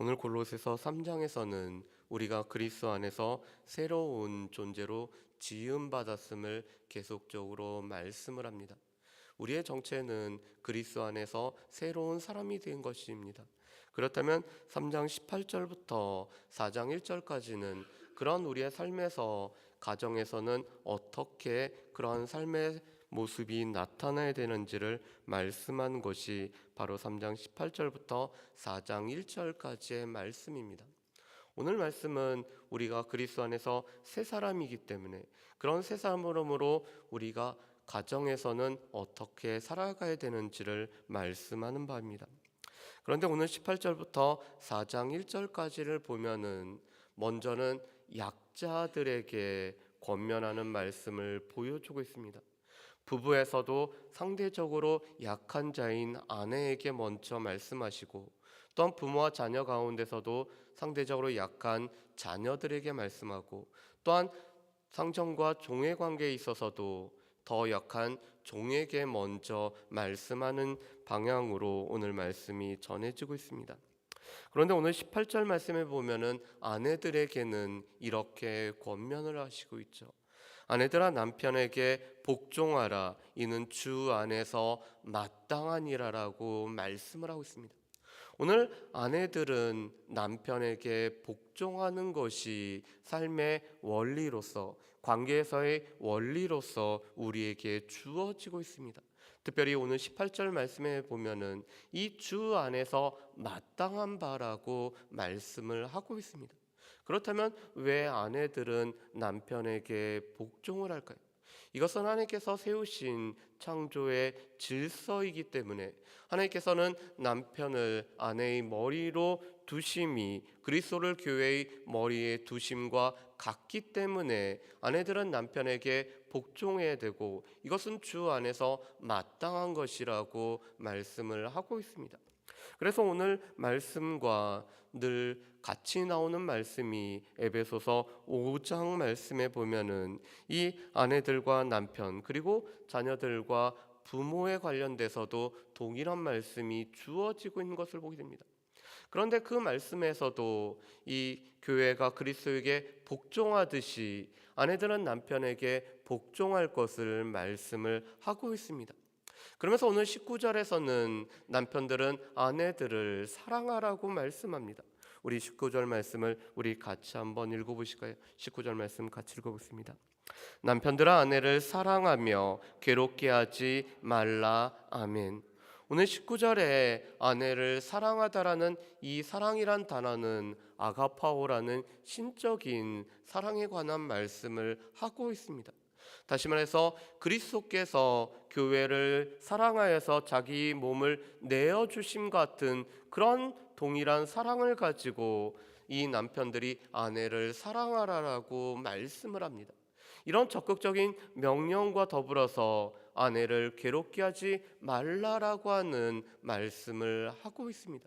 오늘 골로새서 3장에서는 우리가 그리스도 안에서 새로운 존재로 지음받았음을 계속적으로 말씀을 합니다. 우리의 정체는 그리스도 안에서 새로운 사람이 된 것입니다. 그렇다면 3장 18절부터 4장 1절까지는 그런 우리의 삶에서 가정에서는 어떻게 그러한 삶의 모습이 나타나야 되는지를 말씀한 것이 바로 3장 18절부터 4장 1절까지의 말씀입니다. 오늘 말씀은 우리가 그리스도 안에서 새 사람이기 때문에 그런 새 사람으로 우리가 가정에서는 어떻게 살아가야 되는지를 말씀하는 바입니다. 그런데 오늘 18절부터 4장 1절까지를 보면은 먼저는 약자들에게 권면하는 말씀을 보여주고 있습니다. 부부에서도 상대적으로 약한 자인 아내에게 먼저 말씀하시고, 또한 부모와 자녀 가운데서도 상대적으로 약한 자녀들에게 말씀하고, 또한 상정과 종의 관계에 있어서도 더 약한 종에게 먼저 말씀하는 방향으로 오늘 말씀이 전해지고 있습니다. 그런데 오늘 18절 말씀에 보면은 아내들에게는 이렇게 권면을 하시고 있죠. 아내들아 남편에게 복종하라, 이는 주 안에서 마땅하니라라고 말씀을 하고 있습니다. 오늘 아내들은 남편에게 복종하는 것이 삶의 원리로서, 관계에서의 원리로서 우리에게 주어지고 있습니다. 특별히 오늘 18절 말씀에 보면은 이 주 안에서 마땅한 바라고 말씀을 하고 있습니다. 그렇다면 왜 아내들은 남편에게 복종을 할까요? 이것은 하나님께서 세우신 창조의 질서이기 때문에, 하나님께서는 남편을 아내의 머리로 두심이 그리스도를 교회의 머리에 두심과 같기 때문에 아내들은 남편에게 복종해야 되고, 이것은 주 안에서 마땅한 것이라고 말씀을 하고 있습니다. 그래서 오늘 말씀과 늘 같이 나오는 말씀이 에베소서 5장 말씀에 보면은 이 아내들과 남편 그리고 자녀들과 부모에 관련돼서도 동일한 말씀이 주어지고 있는 것을 보게 됩니다. 그런데 그 말씀에서도 이 교회가 그리스도에게 복종하듯이 아내들은 남편에게 복종할 것을 말씀을 하고 있습니다. 그러면서 오늘 19절에서는 남편들은 아내들을 사랑하라고 말씀합니다. 우리 19절 말씀을 우리 같이 한번 읽어보실까요? 19절 말씀 같이 읽어보겠습니다. 남편들아 아내를 사랑하며 괴롭게 하지 말라. 아멘. 오늘 19절에 아내를 사랑하다라는 이 사랑이란 단어는 아가파오라는 신적인 사랑에 관한 말씀을 하고 있습니다. 다시 말해서 그리스도께서 교회를 사랑하여서 자기 몸을 내어주심 같은 그런 동일한 사랑을 가지고 이 남편들이 아내를 사랑하라라고 말씀을 합니다. 이런 적극적인 명령과 더불어서 아내를 괴롭게 하지 말라라고 하는 말씀을 하고 있습니다.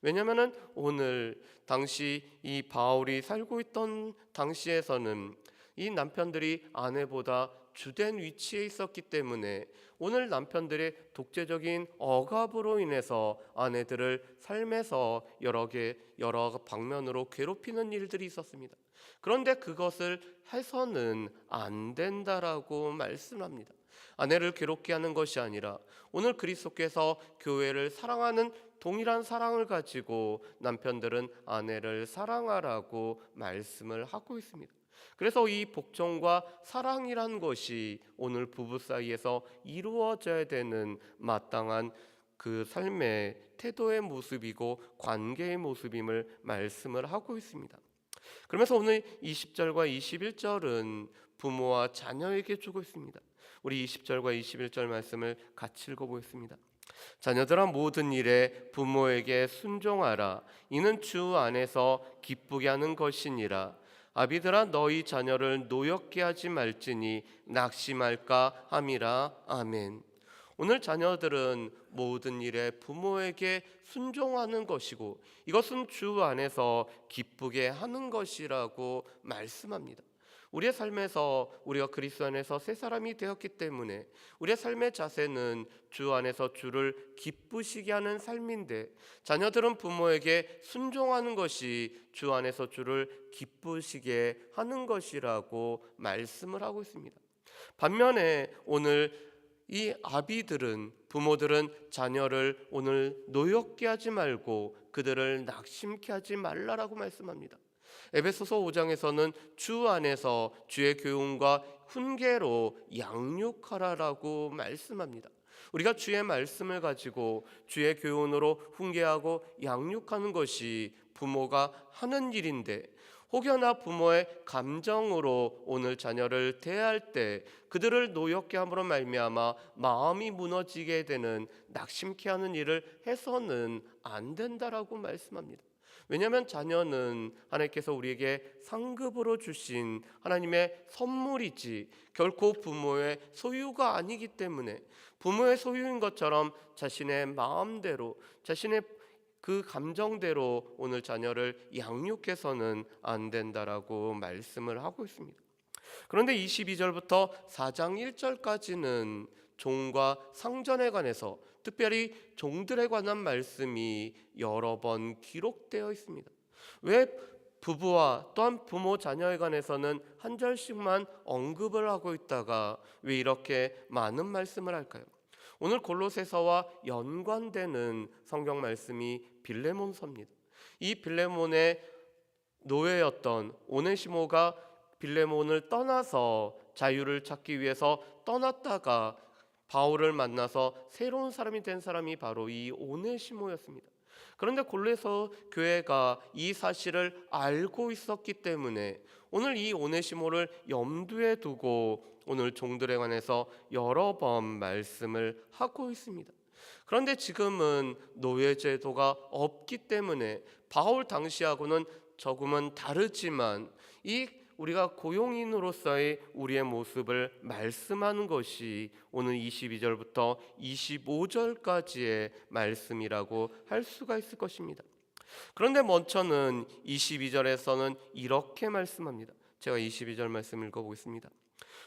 왜냐하면 오늘 당시 이 바울이 살고 있던 당시에서는 이 남편들이 아내보다 주된 위치에 있었기 때문에 오늘 남편들의 독재적인 억압으로 인해서 아내들을 삶에서 여러 방면으로 괴롭히는 일들이 있었습니다. 그런데 그것을 해서는 안 된다라고 말씀합니다. 아내를 괴롭게 하는 것이 아니라 오늘 그리스도께서 교회를 사랑하는 동일한 사랑을 가지고 남편들은 아내를 사랑하라고 말씀을 하고 있습니다. 그래서 이 복종과 사랑이란 것이 오늘 부부 사이에서 이루어져야 되는 마땅한 그 삶의 태도의 모습이고 관계의 모습임을 말씀을 하고 있습니다. 그러면서 오늘 20절과 21절은 부모와 자녀에게 주고 있습니다. 우리 20절과 21절 말씀을 같이 읽어보겠습니다. 자녀들아 모든 일에 부모에게 순종하라. 이는 주 안에서 기쁘게 하는 것이니라. 아비들아 너희 자녀를 노엽게 하지 말지니 낙심할까 함이라. 아멘. 오늘 자녀들은 모든 일에 부모에게 순종하는 것이고 이것은 주 안에서 기쁘게 하는 것이라고 말씀합니다. 우리의 삶에서 우리가 그리스도 안에서 새 사람이 되었기 때문에 우리의 삶의 자세는 주 안에서 주를 기쁘시게 하는 삶인데, 자녀들은 부모에게 순종하는 것이 주 안에서 주를 기쁘시게 하는 것이라고 말씀을 하고 있습니다. 반면에 오늘 이 아비들은, 부모들은 자녀를 오늘 노엽게 하지 말고 그들을 낙심케 하지 말라라고 말씀합니다. 에베소서 5장에서는 주 안에서 주의 교훈과 훈계로 양육하라라고 말씀합니다. 우리가 주의 말씀을 가지고 주의 교훈으로 훈계하고 양육하는 것이 부모가 하는 일인데, 혹여나 부모의 감정으로 오늘 자녀를 대할 때 그들을 노엽게 함으로 말미암아 마음이 무너지게 되는, 낙심케 하는 일을 해서는 안 된다라고 말씀합니다. 왜냐하면 자녀는 하나님께서 우리에게 상급으로 주신 하나님의 선물이지 결코 부모의 소유가 아니기 때문에, 부모의 소유인 것처럼 자신의 마음대로, 자신의 그 감정대로 오늘 자녀를 양육해서는 안 된다라고 말씀을 하고 있습니다. 그런데 22절부터 4장 1절까지는 종과 상전에 관해서, 특별히 종들에 관한 말씀이 여러 번 기록되어 있습니다. 왜 부부와 또한 부모 자녀에 관해서는 한 절씩만 언급을 하고 있다가 왜 이렇게 많은 말씀을 할까요? 오늘 골로새서와 연관되는 성경 말씀이 빌레몬서입니다. 이 빌레몬의 노예였던 오네시모가 빌레몬을 떠나서 자유를 찾기 위해서 떠났다가 바울을 만나서 새로운 사람이 된 사람이 바로 이 오네시모였습니다. 그런데 골로새 교회가 이 사실을 알고 있었기 때문에 오늘 이 오네시모를 염두에 두고 오늘 종들에 관해서 여러 번 말씀을 하고 있습니다. 그런데 지금은 노예제도가 없기 때문에 바울 당시하고는 조금은 다르지만 이 우리가 고용인으로서의 우리의 모습을 말씀하는 것이 오늘 22절부터 25절까지의 말씀이라고 할 수가 있을 것입니다. 그런데 먼저는 22절에서는 이렇게 말씀합니다. 제가 22절 말씀 읽어보겠습니다.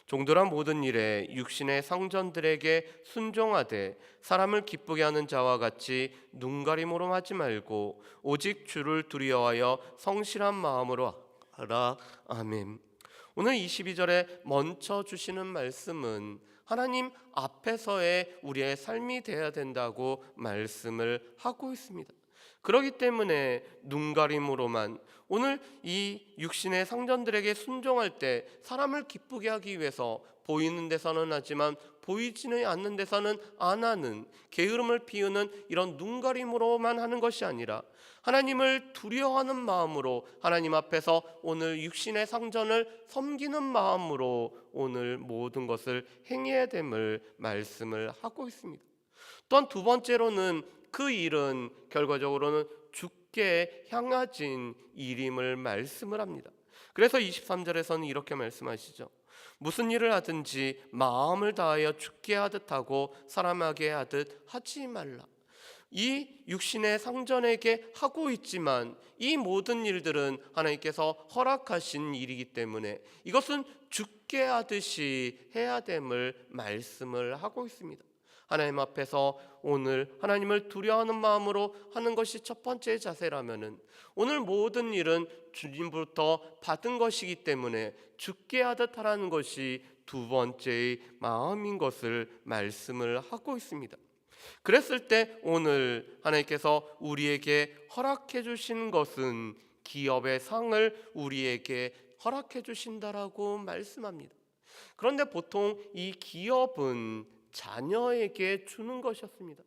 종들아 모든 일에 육신의 상전들에게 순종하되 사람을 기쁘게 하는 자와 같이 눈가림으로 하지 말고 오직 주를 두려워하여 성실한 마음으로 하라. 아멘. 오늘 22절에 먼저 주시는 말씀은 하나님 앞에서의 우리의 삶이 되어야 된다고 말씀을 하고 있습니다. 그렇기 때문에 눈가림으로만, 오늘 이 육신의 상전들에게 순종할 때 사람을 기쁘게 하기 위해서 보이는 데서는 하지만 보이지는 않는 데서는 안 하는, 게으름을 피우는 이런 눈가림으로만 하는 것이 아니라 하나님을 두려워하는 마음으로 하나님 앞에서 오늘 육신의 상전을 섬기는 마음으로 오늘 모든 것을 행해야 됨을 말씀을 하고 있습니다. 또한 두 번째로는 그 일은 결과적으로는 죽게 향하진 일임을 말씀을 합니다. 그래서 23절에서는 이렇게 말씀하시죠. 무슨 일을 하든지 마음을 다하여 죽게 하듯 하고 사람에게 하듯 하지 말라. 이 육신의 상전에게 하고 있지만 이 모든 일들은 하나님께서 허락하신 일이기 때문에 이것은 죽게 하듯이 해야 됨을 말씀을 하고 있습니다. 하나님 앞에서 오늘 하나님을 두려워하는 마음으로 하는 것이 첫 번째 자세라면은, 오늘 모든 일은 주님부터 받은 것이기 때문에 죽게 하듯 하라는 것이 두 번째의 마음인 것을 말씀을 하고 있습니다. 그랬을 때 오늘 하나님께서 우리에게 허락해 주신 것은 기업의 상을 우리에게 허락해 주신다라고 말씀합니다. 그런데 보통 이 기업은 자녀에게 주는 것이었습니다.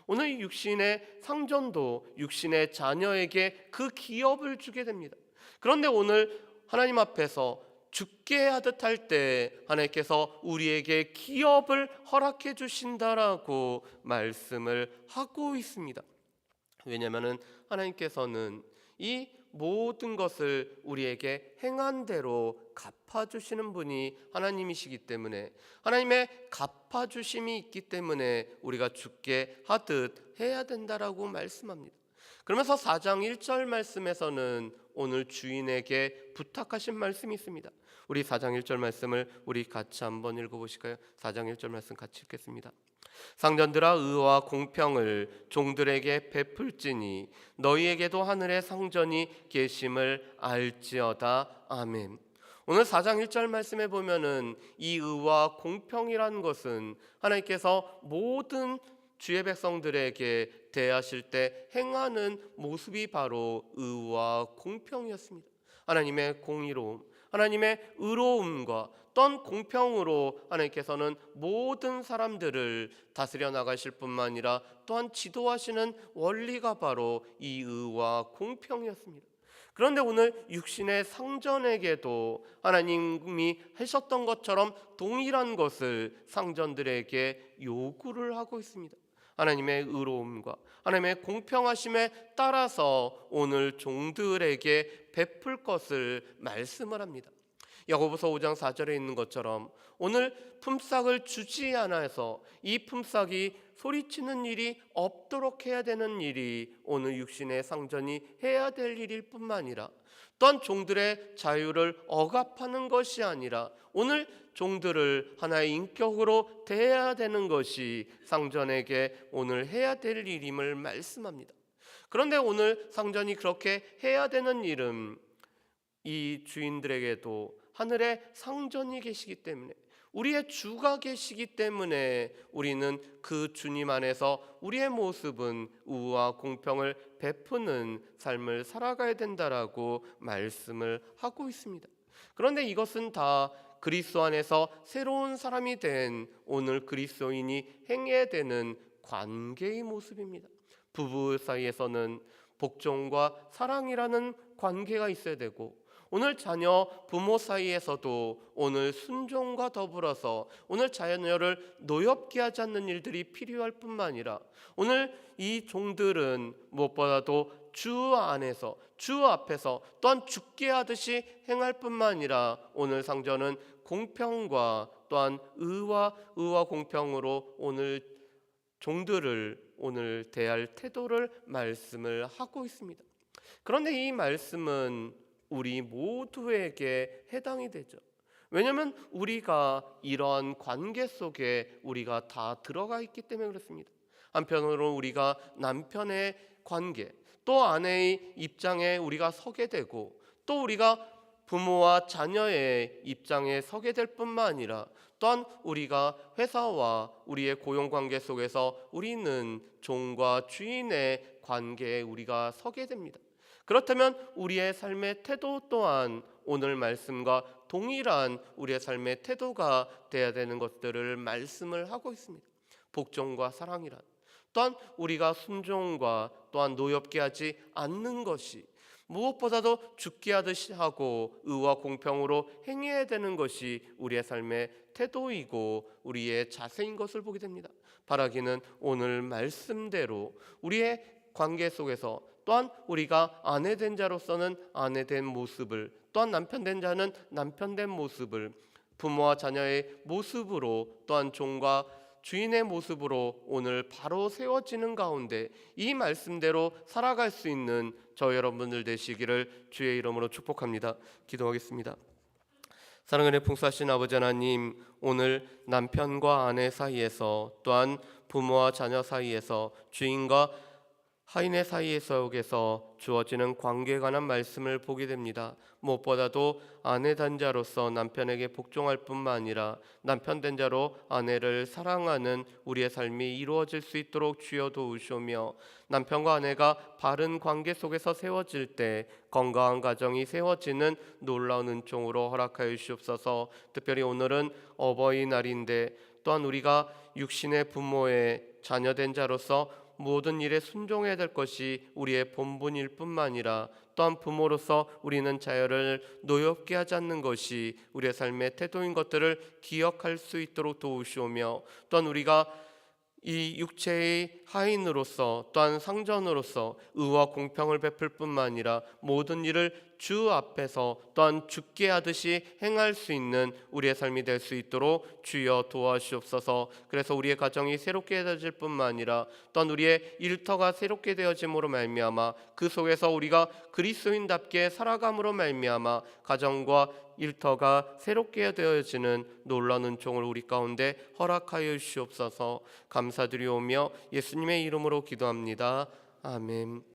오늘 육신의 상전도 육신의 자녀에게 그 기업을 주게 됩니다. 그런데 오늘 하나님 앞에서 죽게 하듯 할 때 하나님께서 우리에게 기업을 허락해 주신다라고 말씀을 하고 있습니다. 왜냐하면 하나님께서는 이 모든 것을 우리에게 행한 대로 갚아주시는 분이 하나님이시기 때문에, 하나님의 갚아주심이 있기 때문에 우리가 죽게 하듯 해야 된다라고 말씀합니다. 그러면서 4장 1절 말씀에서는 오늘 주인에게 부탁하신 말씀이 있습니다. 우리 4장 1절 말씀을 우리 같이 한번 읽어보실까요? 4장 1절 말씀 같이 읽겠습니다. 상전들아, 의와 공평을 종들에게 베풀지니 너희에게도 하늘의 상전이 계심을 알지어다. 아멘. 오늘 4장 1절 말씀에 보면은 이 의와 공평이라는 것은 하나님께서 모든 주의 백성들에게 대하실 때 행하는 모습이 바로 의와 공평이었습니다. 하나님의 공의로움, 하나님의 의로움과 또한 공평으로 하나님께서는 모든 사람들을 다스려 나가실 뿐만 아니라 또한 지도하시는 원리가 바로 이 의와 공평이었습니다. 그런데 오늘 육신의 상전에게도 하나님이 하셨던 것처럼 동일한 것을 상전들에게 요구를 하고 있습니다. 하나님의 의로움과 하나님의 공평하심에 따라서 오늘 종들에게 베풀 것을 말씀을 합니다. 야고보서 5장 4절에 있는 것처럼 오늘 품삯을 주지 않아서 이 품삯이 소리치는 일이 없도록 해야 되는 일이 오늘 육신의 상전이 해야 될 일일 뿐만 아니라 또한 종들의 자유를 억압하는 것이 아니라 오늘 종들을 하나의 인격으로 대해야 되는 것이 상전에게 오늘 해야 될 일임을 말씀합니다. 그런데 오늘 상전이 그렇게 해야 되는 일은 이 주인들에게도 하늘에 상전이 계시기 때문에, 우리의 주가 계시기 때문에 우리는 그 주님 안에서 우리의 모습은 의와 공평을 베푸는 삶을 살아가야 된다라고 말씀을 하고 있습니다. 그런데 이것은 다 그리스도 안에서 새로운 사람이 된 오늘 그리스도인이 행해야 되는 관계의 모습입니다. 부부 사이에서는 복종과 사랑이라는 관계가 있어야 되고, 오늘 자녀 부모 사이에서도 오늘 순종과 더불어서 오늘 자녀를 노엽게 하지 않는 일들이 필요할 뿐만 아니라 오늘 이 종들은 무엇보다도 주 안에서 주 앞에서 또한 주께 하듯이 행할 뿐만 아니라 오늘 상전은 공평과 또한 의와 공평으로 오늘 종들을 오늘 대할 태도를 말씀을 하고 있습니다. 그런데 이 말씀은 우리 모두에게 해당이 되죠. 왜냐하면 우리가 이러한 관계 속에 우리가 다 들어가 있기 때문에 그렇습니다. 한편으로 우리가 남편의 관계, 또 아내의 입장에 우리가 서게 되고, 또 우리가 부모와 자녀의 입장에 서게 될 뿐만 아니라 또한 우리가 회사와 우리의 고용관계 속에서 우리는 종과 주인의 관계에 우리가 서게 됩니다. 그렇다면 우리의 삶의 태도 또한 오늘 말씀과 동일한 우리의 삶의 태도가 되어야 되는 것들을 말씀을 하고 있습니다. 복종과 사랑이란, 또한 우리가 순종과 또한 노엽게 하지 않는 것이, 무엇보다도 죽게 하듯이 하고 의와 공평으로 행해야 되는 것이 우리의 삶의 태도이고 우리의 자세인 것을 보게 됩니다. 바라기는 오늘 말씀대로 우리의 관계 속에서 또한 우리가 아내 된 자로서는 아내 된 모습을, 또한 남편 된 자는 남편 된 모습을, 부모와 자녀의 모습으로 또한 종과 주인의 모습으로 오늘 바로 세워지는 가운데 이 말씀대로 살아갈 수 있는 저 여러분들 되시기를 주의 이름으로 축복합니다. 기도하겠습니다. 사랑하는 풍성하신 아버지 하나님, 오늘 남편과 아내 사이에서 또한 부모와 자녀 사이에서 주인과 하인의 사이에서 주어지는 관계에 관한 말씀을 보게 됩니다. 무엇보다도 아내 된 자로서 남편에게 복종할 뿐만 아니라 남편 된 자로 아내를 사랑하는 우리의 삶이 이루어질 수 있도록 주여 도우시오며, 남편과 아내가 바른 관계 속에서 세워질 때 건강한 가정이 세워지는 놀라운 은총으로 허락하여 주시옵소서. 특별히 오늘은 어버이날인데 또한 우리가 육신의 부모의 자녀된 자로서 모든 일에 순종해야 될 것이 우리의 본분일 뿐만 아니라 또한 부모로서 우리는 자녀를 노엽게 하지 않는 것이 우리의 삶의 태도인 것들을 기억할 수 있도록 도우시오며, 또한 우리가 이 육체의 하인으로서 또한 상전으로서 의와 공평을 베풀 뿐만 아니라 모든 일을 주 앞에서 또한 주께 하듯이 행할 수 있는 우리의 삶이 될 수 있도록 주여 도와주옵소서. 그래서 우리의 가정이 새롭게 되어질 뿐만 아니라 또한 우리의 일터가 새롭게 되어짐으로 말미암아 그 속에서 우리가 그리스도인답게 살아감으로 말미암아 가정과 일터가 새롭게 되어지는 놀라운 은총을 우리 가운데 허락하여 주시옵소서. 감사드리오며 예수님의 이름으로 기도합니다. 아멘.